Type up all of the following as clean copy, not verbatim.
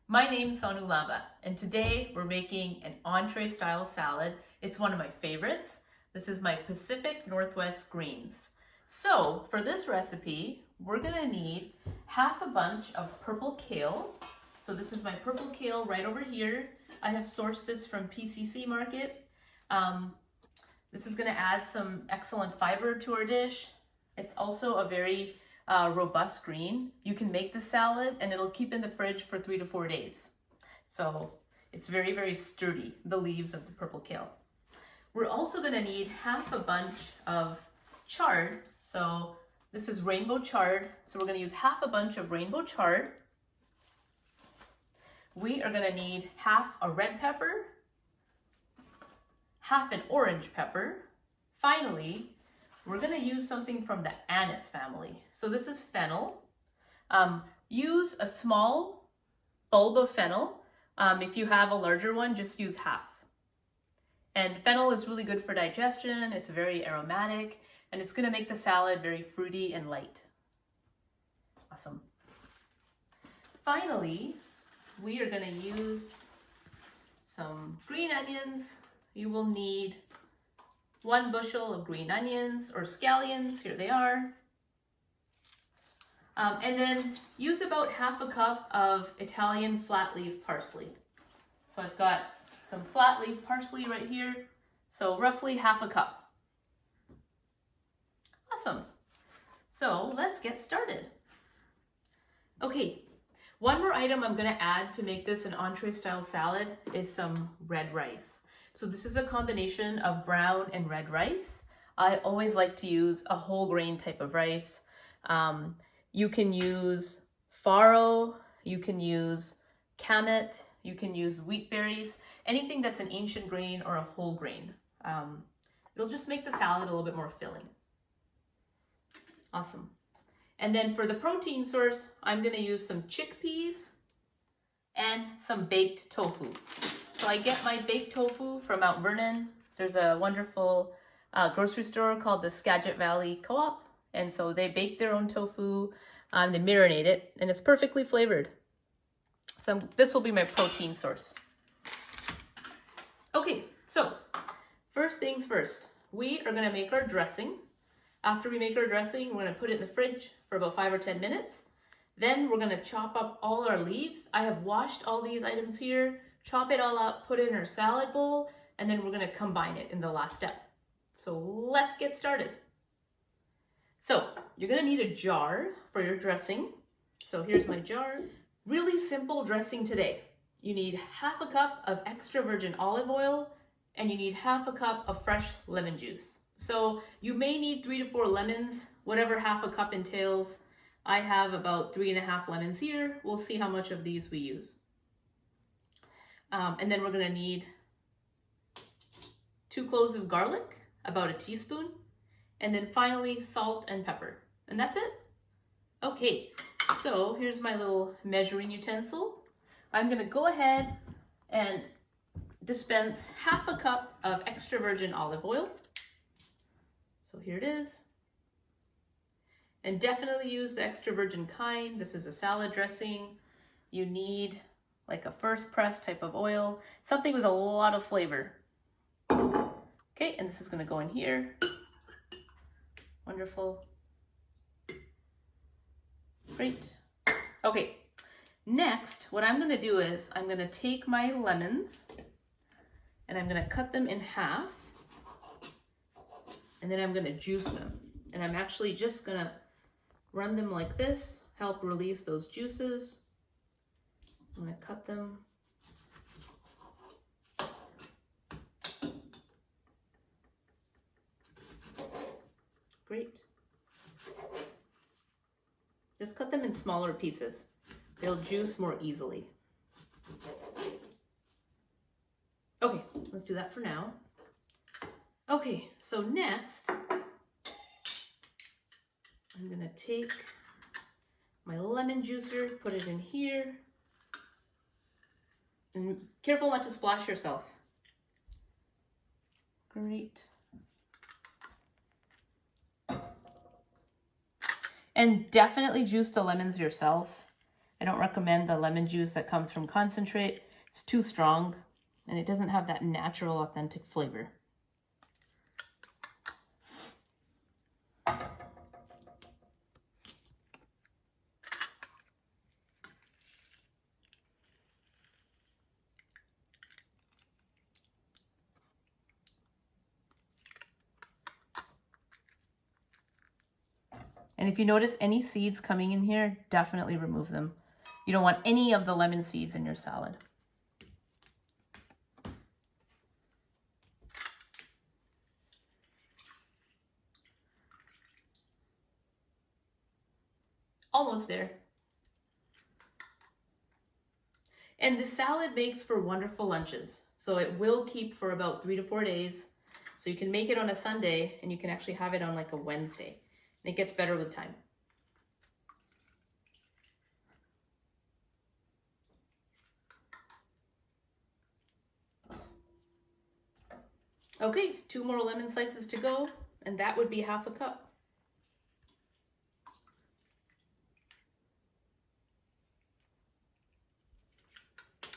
My name's Sonu Lamba, and today we're making an entree-style salad. It's one of my favorites. This is my Pacific Northwest greens. So for this recipe, we're gonna need half a bunch of purple kale. So this is my purple kale right over here. I have sourced this from PCC Market. This is gonna add some excellent fiber to our dish. It's also a very robust green. You can make the salad and it'll keep in the fridge for 3 to 4 days. So it's very, very sturdy, the leaves of the purple kale. We're also gonna need half a bunch of chard. So this is rainbow chard. So we're gonna use half a bunch of rainbow chard. We are gonna need half a red pepper, half an orange pepper. Finally, we're gonna use something from the anise family. So this is fennel. Use a small bulb of fennel. If you have a larger one, just use half. And fennel is really good for digestion. It's very aromatic, and it's gonna make the salad very fruity and light. Awesome. Finally, we are gonna use some green onions. You will need 1 bushel of green onions or scallions, here they are. And then use about half a cup of Italian flat leaf parsley. So I've got some flat leaf parsley right here, so roughly half a cup. Awesome. So let's get started. Okay, one more item I'm gonna add to make this an entree style salad is some red rice. So this is a combination of brown and red rice. I always like to use a whole grain type of rice. You can use farro, you can use kamut, you can use wheat berries, anything that's an ancient grain or a whole grain. It'll just make the salad a little bit more filling. Awesome. And then for the protein source, I'm gonna use some chickpeas and some baked tofu. So I get my baked tofu from Mount Vernon. There's a wonderful grocery store called the Skagit Valley Co-op. And so they bake their own tofu, they marinate it, and it's perfectly flavored. So this will be my protein source. Okay, so first things first, we are gonna make our dressing. After we make our dressing, we're gonna put it in the fridge for about 5 or 10 minutes. Then we're gonna chop up all our leaves. I have washed all these items here. Chop it all up, put it in our salad bowl, and then we're gonna combine it in the last step. So let's get started. So you're gonna need a jar for your dressing. So here's my jar. Really simple dressing today. You need half a cup of extra virgin olive oil, and you need half a cup of fresh lemon juice. So you may need 3 to 4 lemons, whatever half a cup entails. I have about 3.5 lemons here. We'll see how much of these we use. And then we're gonna need 2 cloves of garlic, about a teaspoon, and then finally salt and pepper. And that's it. Okay, so here's my little measuring utensil. I'm gonna go ahead and dispense half a cup of extra virgin olive oil. So here it is. And definitely use the extra virgin kind. This is a salad dressing. You need like a first press type of oil, something with a lot of flavor. Okay, and this is gonna go in here. Wonderful. Great. Okay, next, what I'm gonna do is I'm gonna take my lemons and I'm gonna cut them in half, and then I'm gonna juice them. And I'm actually just gonna run them like this, help release those juices. I'm gonna cut them. Great. Just cut them in smaller pieces. They'll juice more easily. Okay, let's do that for now. Okay, so next, I'm gonna take my lemon juicer, put it in here. And careful not to splash yourself. Great. And definitely juice the lemons yourself. I don't recommend the lemon juice that comes from concentrate. It's too strong and it doesn't have that natural, authentic flavor. And if you notice any seeds coming in here, definitely remove them. You don't want any of the lemon seeds in your salad. Almost there. And the salad makes for wonderful lunches. So it will keep for about 3 to 4 days. So you can make it on a Sunday and you can actually have it on like a Wednesday. And it gets better with time. Okay, 2 more lemon slices to go, and that would be half a cup.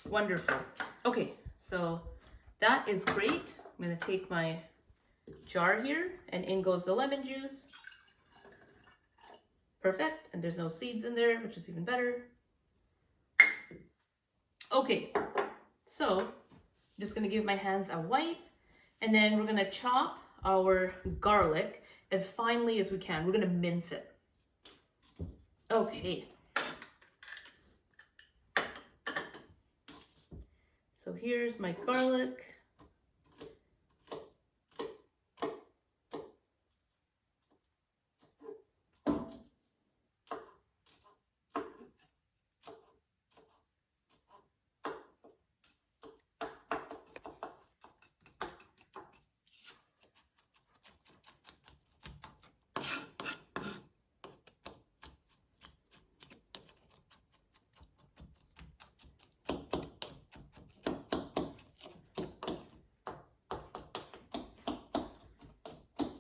Wonderful. Okay, so that is great. I'm going to take my jar here, and in goes the lemon juice. Perfect, and there's no seeds in there, which is even better. Okay, so I'm just going to give my hands a wipe, and then we're going to chop our garlic as finely as we can. We're going to mince it. Okay. So here's my garlic.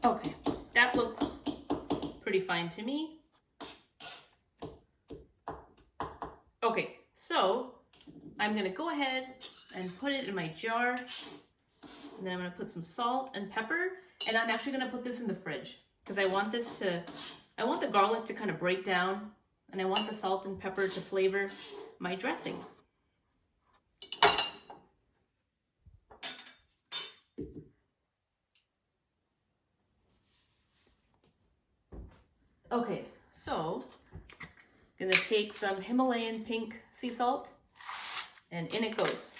Okay, that looks pretty fine to me. Okay, so I'm gonna go ahead and put it in my jar, and then I'm gonna put some salt and pepper, and I'm actually gonna put this in the fridge because I want the garlic to kind of break down, and I want the salt and pepper to flavor my dressing. Okay, so I'm gonna take some Himalayan pink sea salt, and in it goes.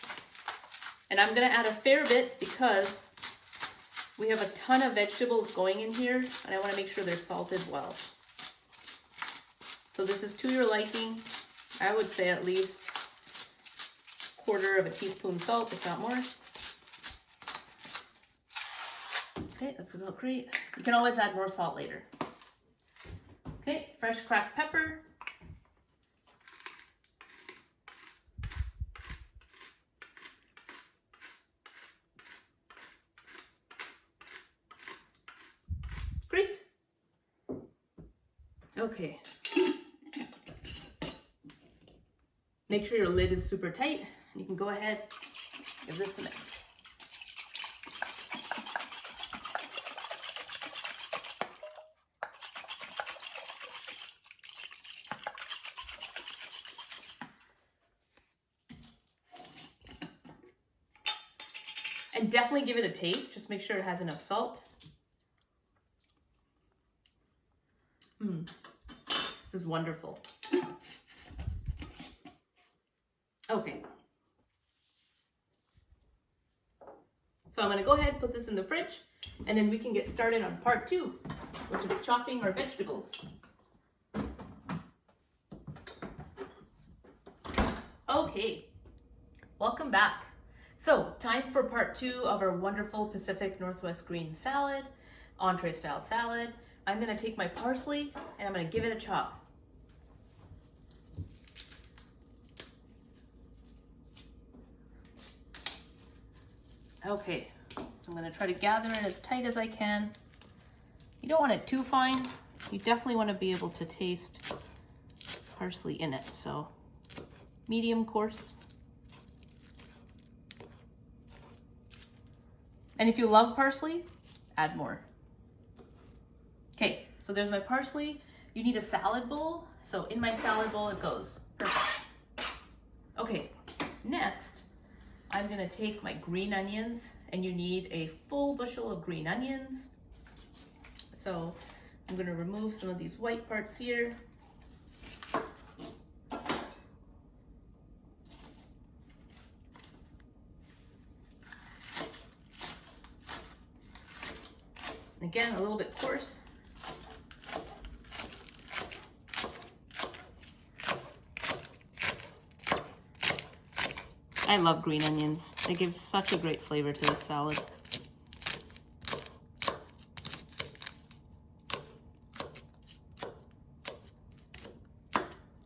And I'm gonna add a fair bit because we have a ton of vegetables going in here, and I wanna make sure they're salted well. So this is to your liking. I would say at least 1/4 teaspoon salt, if not more. Okay, that's about great. You can always add more salt later. Okay, fresh cracked pepper. Great. Okay. Make sure your lid is super tight, and you can go ahead and give this a mix. And definitely give it a taste. Just make sure it has enough salt. This is wonderful. Okay. So I'm going to go ahead and put this in the fridge, and then we can get started on part 2, which is chopping our vegetables. Okay, welcome back. So, time for part 2 of our wonderful Pacific Northwest green salad, entree style salad. I'm gonna take my parsley and I'm gonna give it a chop. Okay, I'm gonna try to gather it as tight as I can. You don't want it too fine. You definitely wanna be able to taste parsley in it, so medium coarse. And if you love parsley, add more. Okay, so there's my parsley. You need a salad bowl. So in my salad bowl it goes. Perfect. Okay, next I'm gonna take my green onions, and you need a full bushel of green onions. So I'm gonna remove some of these white parts here. Again, a little bit coarse. I love green onions. They give such a great flavor to this salad.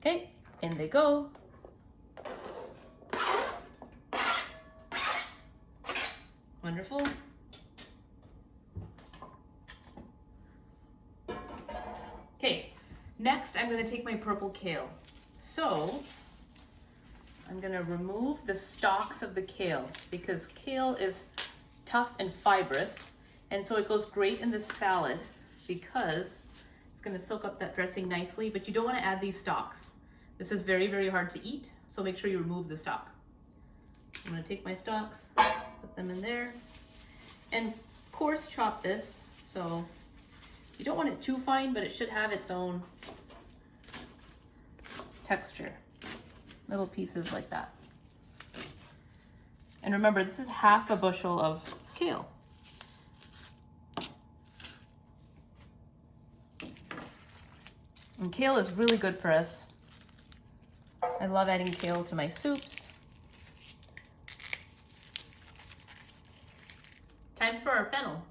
Okay, in they go. Wonderful. Okay, next I'm going to take my purple kale. So I'm going to remove the stalks of the kale because kale is tough and fibrous, and so it goes great in this salad because it's going to soak up that dressing nicely, but you don't want to add these stalks. This is very, very hard to eat, so make sure you remove the stalk. I'm going to take my stalks, put them in there, and coarse chop this. So you don't want it too fine, but it should have its own texture. Little pieces like that. And remember, this is half a bushel of kale. And kale is really good for us. I love adding kale to my soups. Time for our fennel.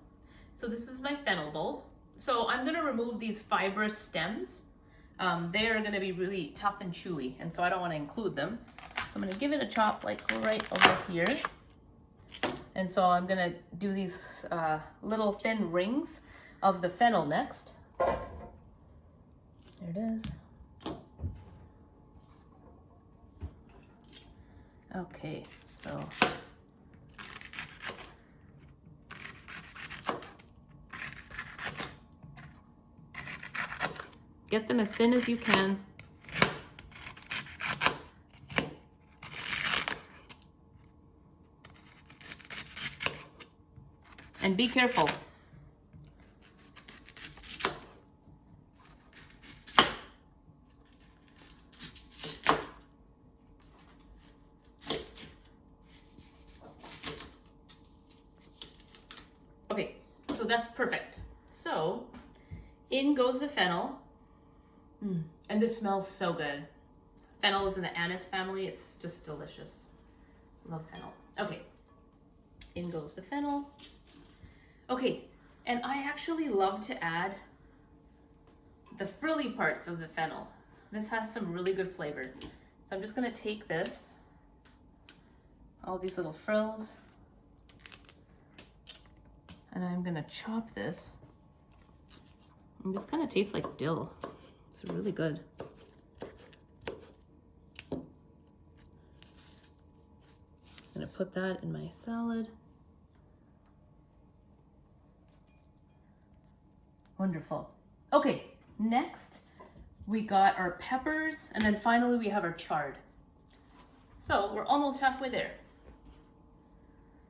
So this is my fennel bowl. So I'm gonna remove these fibrous stems. They are gonna be really tough and chewy, and so I don't wanna include them. So I'm gonna give it a chop like right over here. And so I'm gonna do these little thin rings of the fennel next. There it is. Okay, so get them as thin as you can. And be careful. Okay, so that's perfect. So in goes the fennel. And this smells so good. Fennel is in the anise family. It's just delicious. Love fennel. Okay, in goes the fennel. Okay, and I actually love to add the frilly parts of the fennel. This has some really good flavor. So I'm just gonna take this, all these little frills, and I'm gonna chop this. And this kind of tastes like dill. It's really good. I'm gonna put that in my salad. Wonderful. Okay, next we got our peppers, and then finally we have our chard. So we're almost halfway there.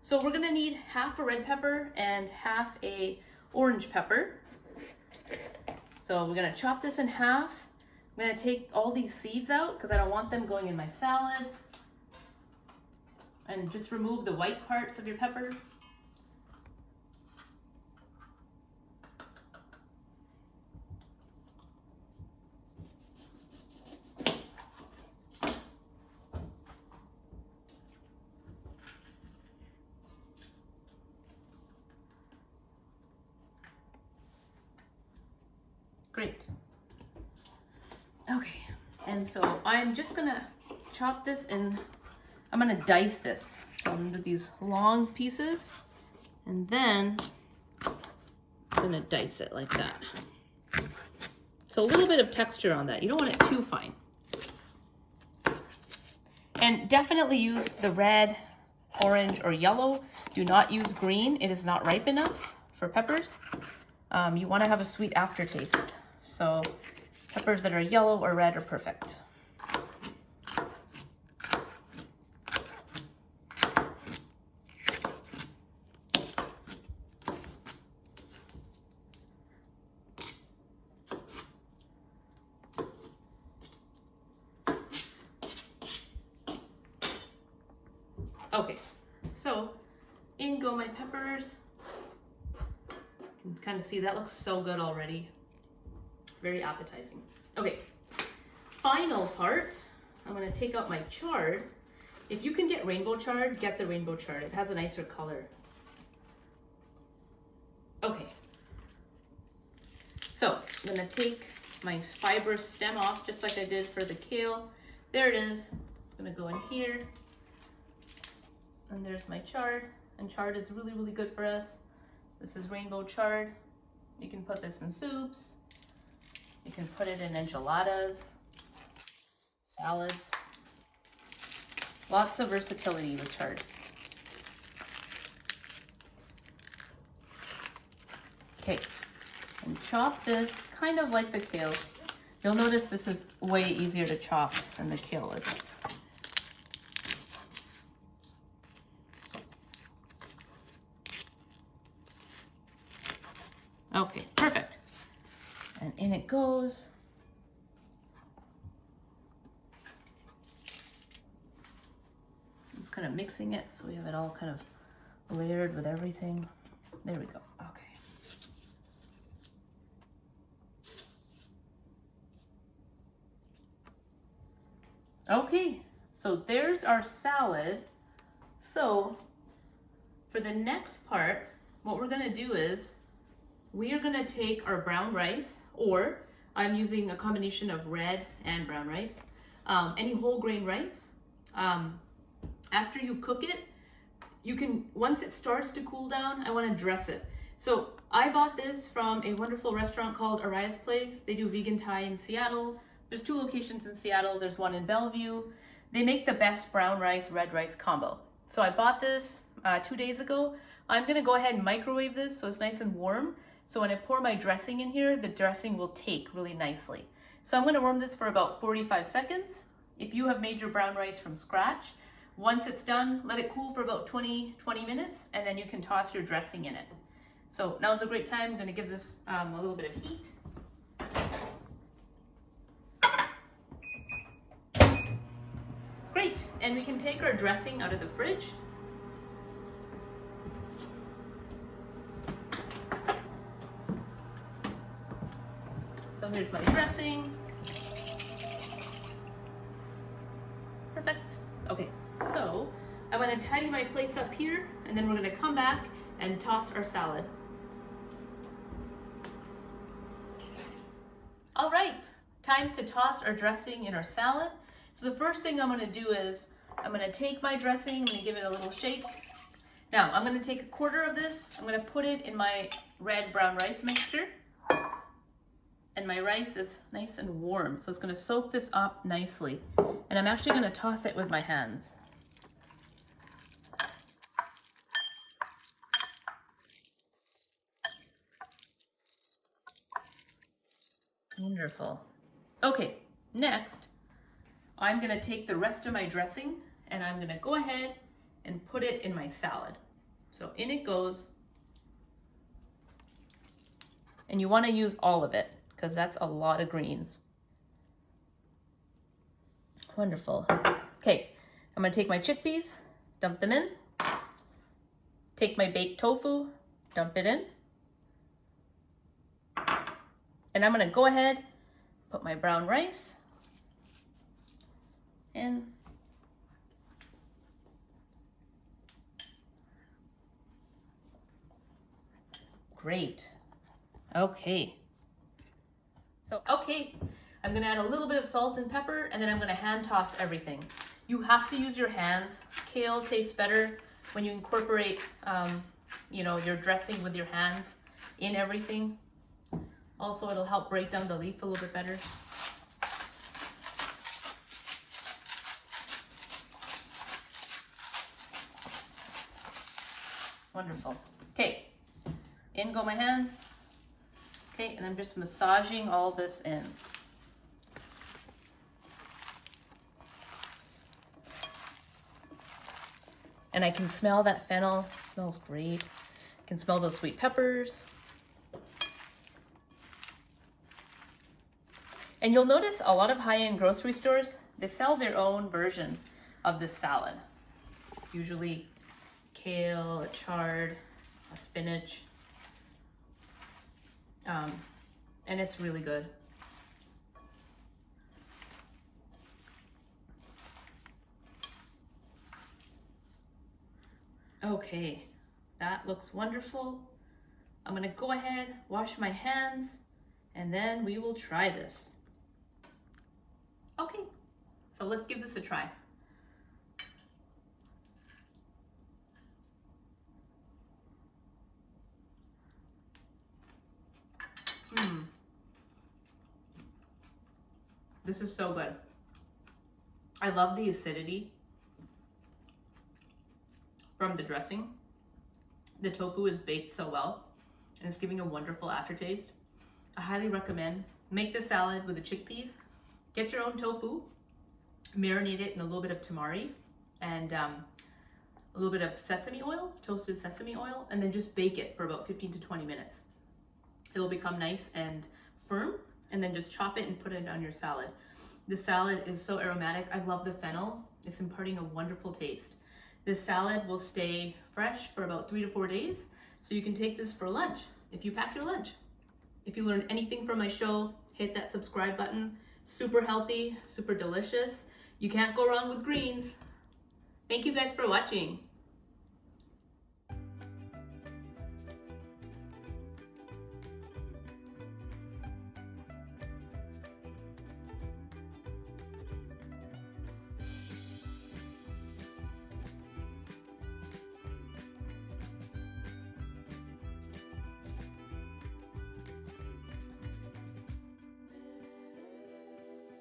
So we're gonna need half a red pepper and half a orange pepper. So we're gonna chop this in half. I'm gonna take all these seeds out because I don't want them going in my salad. And just remove the white parts of your pepper. Great. Okay, and so I'm just gonna chop this in, I'm gonna dice this. So I'm gonna do these long pieces, and then I'm gonna dice it like that. So a little bit of texture on that. You don't want it too fine. And definitely use the red, orange, or yellow. Do not use green. It is not ripe enough for peppers. You want to have a sweet aftertaste. So peppers that are yellow or red are perfect. Okay, so in go my peppers. You can kind of see that looks so good already. Very appetizing. Okay, final part, I'm gonna take out my chard. If you can get rainbow chard, get the rainbow chard. It has a nicer color. Okay, so I'm gonna take my fibrous stem off just like I did for the kale. There it is. It's gonna go in here. And there's my chard, and chard is really, really good for us. This is rainbow chard. You can put this in soups. You can put it in enchiladas, salads. Lots of versatility with chard. Okay, and chop this kind of like the kale. You'll notice this is way easier to chop than the kale is. Okay, perfect. And in it goes. Just kind of mixing it so we have it all kind of layered with everything. There we go. Okay. Okay, so there's our salad. So for the next part, what we're gonna do is we are gonna take our brown rice, or I'm using a combination of red and brown rice, any whole grain rice. After you cook it, you can, once it starts to cool down, I wanna dress it. So I bought this from a wonderful restaurant called Araya's Place. They do vegan Thai in Seattle. There's 2 locations in Seattle. There's one in Bellevue. They make the best brown rice, red rice combo. So I bought this 2 days ago. I'm gonna go ahead and microwave this so it's nice and warm. So when I pour my dressing in here, the dressing will take really nicely. So I'm gonna warm this for about 45 seconds. If you have made your brown rice from scratch, once it's done, let it cool for about 20 minutes, and then you can toss your dressing in it. So now's a great time. I'm gonna give this a little bit of heat. Great, and we can take our dressing out of the fridge. So here's my dressing. Perfect. Okay, so I'm gonna tidy my plates up here, and then we're gonna come back and toss our salad. All right, time to toss our dressing in our salad. So the first thing I'm gonna do is I'm gonna take my dressing, I'm gonna give it a little shake. Now I'm gonna take a quarter of this, I'm gonna put it in my red brown rice mixture. And my rice is nice and warm, so it's gonna soak this up nicely. And I'm actually gonna toss it with my hands. Wonderful. Okay, next, I'm gonna take the rest of my dressing and I'm gonna go ahead and put it in my salad. So in it goes. And you wanna use all of it, because that's a lot of greens. Wonderful. Okay, I'm gonna take my chickpeas, dump them in. Take my baked tofu, dump it in. And I'm gonna go ahead, put my brown rice in. Great. Okay. So, okay, I'm gonna add a little bit of salt and pepper, and then I'm gonna hand toss everything. You have to use your hands. Kale tastes better when you incorporate, your dressing with your hands in everything. Also, it'll help break down the leaf a little bit better. wonderful. Okay, in go my hands. Okay, and I'm just massaging all this in. And I can smell that fennel. It smells great. I can smell those sweet peppers. And you'll notice a lot of high-end grocery stores, they sell their own version of this salad. It's usually kale, a chard, a spinach. And it's really good. Okay, that looks wonderful. I'm gonna go ahead, wash my hands, and then we will try this. Okay, so let's give this a try. This is so good. I love the acidity from the dressing. The tofu is baked so well, and it's giving a wonderful aftertaste. I highly recommend. Make the salad with the chickpeas. Get your own tofu, marinate it in a little bit of tamari and a little bit of sesame oil, toasted sesame oil, and then just bake it for about 15 to 20 minutes. It'll become nice and firm, and then just chop it and put it on your salad. The salad is so aromatic. I love the fennel. It's imparting a wonderful taste. This salad will stay fresh for about 3 to 4 days, so you can take this for lunch if you pack your lunch. If you learned anything from my show, hit that subscribe button. Super healthy, super delicious. You can't go wrong with greens. Thank you guys for watching.